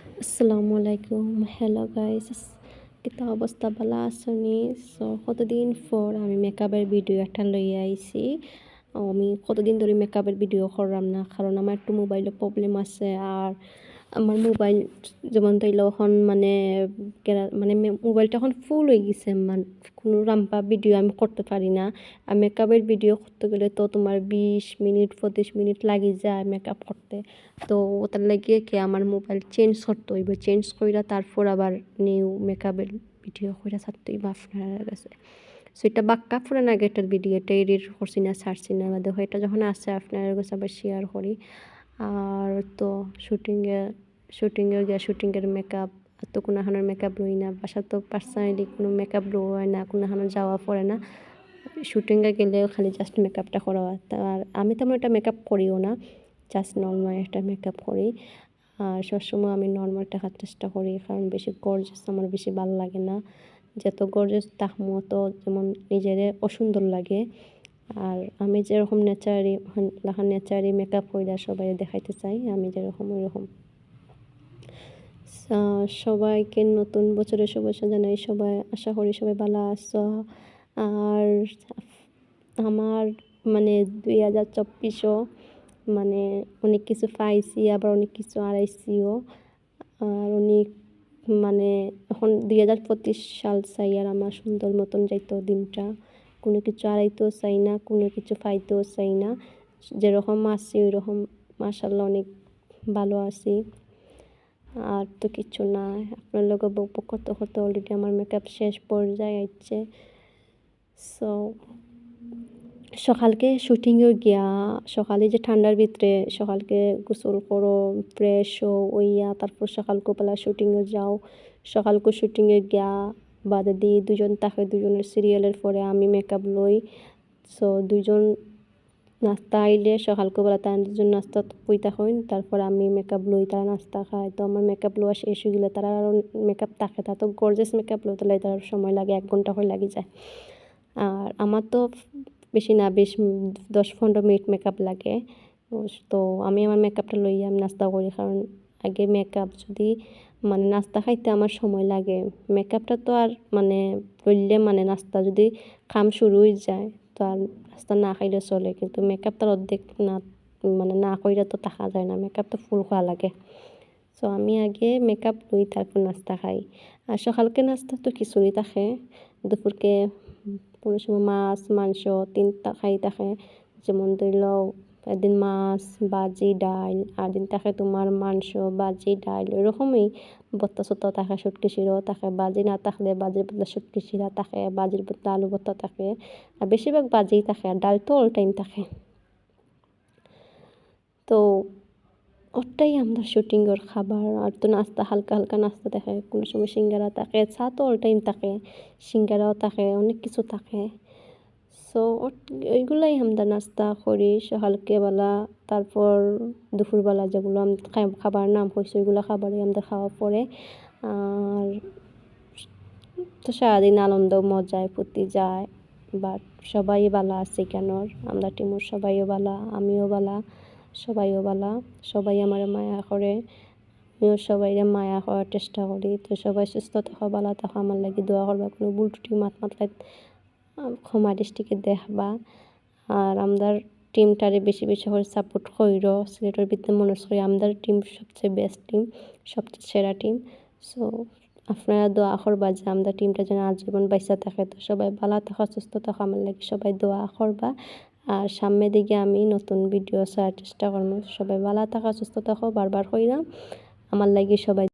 আসসালামু আলাইকুম, hello guys, কিতা অবস্থা ভালো আছনি? সো কতদিন পর আমি মেকআপের ভিডিও একটা লইয়া আইছি। আমি কতদিন ধরে মেকআপের ভিডিও করলাম না, কারণ আমার একটু মোবাইলে প্রবলেম আছে। আর আমার মোবাইল যেমন তাইলে এখন মানে মোবাইলটা এখন ফুল হয়ে গেছে, মানে কোনো রাম্পা ভিডিও আমি করতে পারি না। আর মেকআপের ভিডিও করতে গেলে তো তোমার 20 মিনিট 25 মিনিট লাগি যায় মেকআপ করতে। তো ওটার লাগিয়ে কি আমার মোবাইল চেঞ্জ করতে হইব, চেঞ্জ কইরা তারপর আবার নিউ মেকআপের ভিডিও কইরা ছাড়তে হইব আপনার কাছে। সো এটা বাক্কা পুরান আগেরটার ভিডিও, এটা এডিট করছি না, ছাড়ছি না, দেখো এটা যখন আসছে আপনার কাছে আবার শেয়ার করি। আর তো শুটিংয়ের মেকআপ তো কোনোখানোর মেকআপ লই না, বাসা তো পার্সোনালি কোনো মেকআপ লো হয় না, কোনোখানো যাওয়া পড়ে না। শুটিংয়ে গেলেও খালি জাস্ট মেকআপটা করা হয়। আর আমি তেমন একটা মেকআপ করিও না, জাস্ট নর্মাল একটা মেকআপ করি। আর সবসময় আমি নর্মাল থাকার চেষ্টা করি, কারণ বেশি গর্জাস আমার বেশি ভালো লাগে না। যত গর্জাস তাকমো তো যেমন নিজেরে অসুন্দর লাগে। আর আমি যেরকম নেচারি মেকআপ কইরা সবাই দেখাইতে চাই, আমি যেরকম ওইরকম। সবাইকে নতুন বছরের শুভেচ্ছা জানাই। সবাই আশা করি সবাই ভালো আছো। আর আমার 2024 মানে অনেক কিছু পাইছি, আবার অনেক কিছু হারাইছিও। আর অনেক এখন 2025 সাল চাই আর আমার সুন্দর মতন যাইতো দিনটা। কোনো কিছু হারাইতেও চাই না, কোনো কিছু পাইতেও চাই না। যেরকম আছি ওইরকম মাশাআল্লাহ অনেক ভালো আছি। আর তো কিছু না, আপনার লগে বকবক করতে করতে অলরেডি আমার মেকআপ শেষ পর্যায়ে আইছে। সো সকালকে শুটিংয়ে গিয়া, সকালে যে ঠান্ডার ভিতরে সকালকে গোসল করো, ফ্রেশ হইয়া তারপর সকালকে বেলা শুটিংয়ে যাও। সকালকে শুটিংয়ে গিয়া বাদে দিয়ে দুজন থাকে, দুজনের সিরিয়ালের পরে আমি মেকআপ লই। সো দুজন নাস্তা আইলে সকালকে বেলা তারা দুজন নাস্তা কইতা হইন, তারপর আমি মেকআপ লই, তারা নাস্তা খায়। তো আমার মেকআপ লওয়া শেষ হয়ে গেলে তারা আরও মেকআপ থাকে, তা তো গর্জাস মেকআপ লইতে লাগে তার সময় লাগে, 1 ঘন্টা করে লাগি যায়। আর আমার তো বেশি না, 10-15 মিনিট মেকআপ লাগে। তো আমি আমার মেকআপটা লইয়া আমি নাস্তা করি, কারণ আগে মেকআপ যদি নাস্তা খাইতে আমার সময় লাগে। মেকআপটা তো আর করলে নাস্তা যদি কাম শুরু হয়ে যায় তো আর নাস্তা না খাইলে চলে, কিন্তু মেকআপটার অর্ধেক না কইরা তো থাকা যায় না, মেকআপ তো ফুল করা লাগে। সো আমি আগে মেকআপ লই তারপর নাস্তা খাই। আর সকালকে নাস্তা তো খিচুড়ি থাকে, দুপুরকে কোনো সময় মাছ মাংস 3টা খাই থাকে। যেমন ধরি লও একদিন মাছ ভাজি ডাল, আর দিন থাকে তোমার মাংস ভাজি ডাল, এরকমই ভর্তা সত্তা থাকে, শুটকি শিরাও থাকে, ভাজি না থাকলে ভাজির বদলে শুটকি শিরা থাকে, ভাজির বদলে আলু ভর্তা থাকে। আর বেশিরভাগ ভাজিই থাকে, আর ডাল তো অল টাইম থাকে। তো ওটাই আমরা শুটিংয়ের খাবার। আর তো নাস্তা হালকা হালকা নাস্তা থাকে, কোনো সময় সিঙ্গারা থাকে, চা তো অল টাইম থাকে, সিঙ্গারাও থাকে, অনেক কিছু থাকে। সো ওইগুলাই আমরা নাস্তা করি সকালকে বেলা। তারপর দুপুরবেলা যেগুলো খাবার নাম হয়েছে ওইগুলো খাবারই আমাদের খাওয়া পরে। আর তো সারাদিন আনন্দ মজায় ফুর্তি যায়। বাট সবাই ভালো আছে কেন, আমরা টিমের সবাইও ভালো, আমিও ভালো, সবাইও ভালো। সবাই আমার মায়া করে, আমিও সবাইরে মায়া করার চেষ্টা করি। তো সবাই সুস্থ থাকো, ভালো থাকো, আমার লাগি দোয়া করবা। কোনো ভুল ত্রুটি মাতলাই ক্ষমা দৃষ্টিকে দেখবা। আর আমরার টিমটারে বেশি বেশি করে সাপোর্ট কইরো। সিলেটের ভিতরে মনে করি আমরার টিম সবচেয়ে বেস্ট টিম, সবচেয়ে সেরা টিম। সো আপনারা দোয়া করবা যে আমরা টিমটা যেন আজীবন বাইসা থাকে। তো সবাই ভালো থাকো, সুস্থ থাকো, আমার লাগে সবাই দোয়া করবা। আর সামনের দিকে আমি নতুন ভিডিও ছাড়ার চেষ্টা করবো। সবাই ভালো থাকো, সুস্থ থাকো, বারবার কইরা আমার লাগে সবাই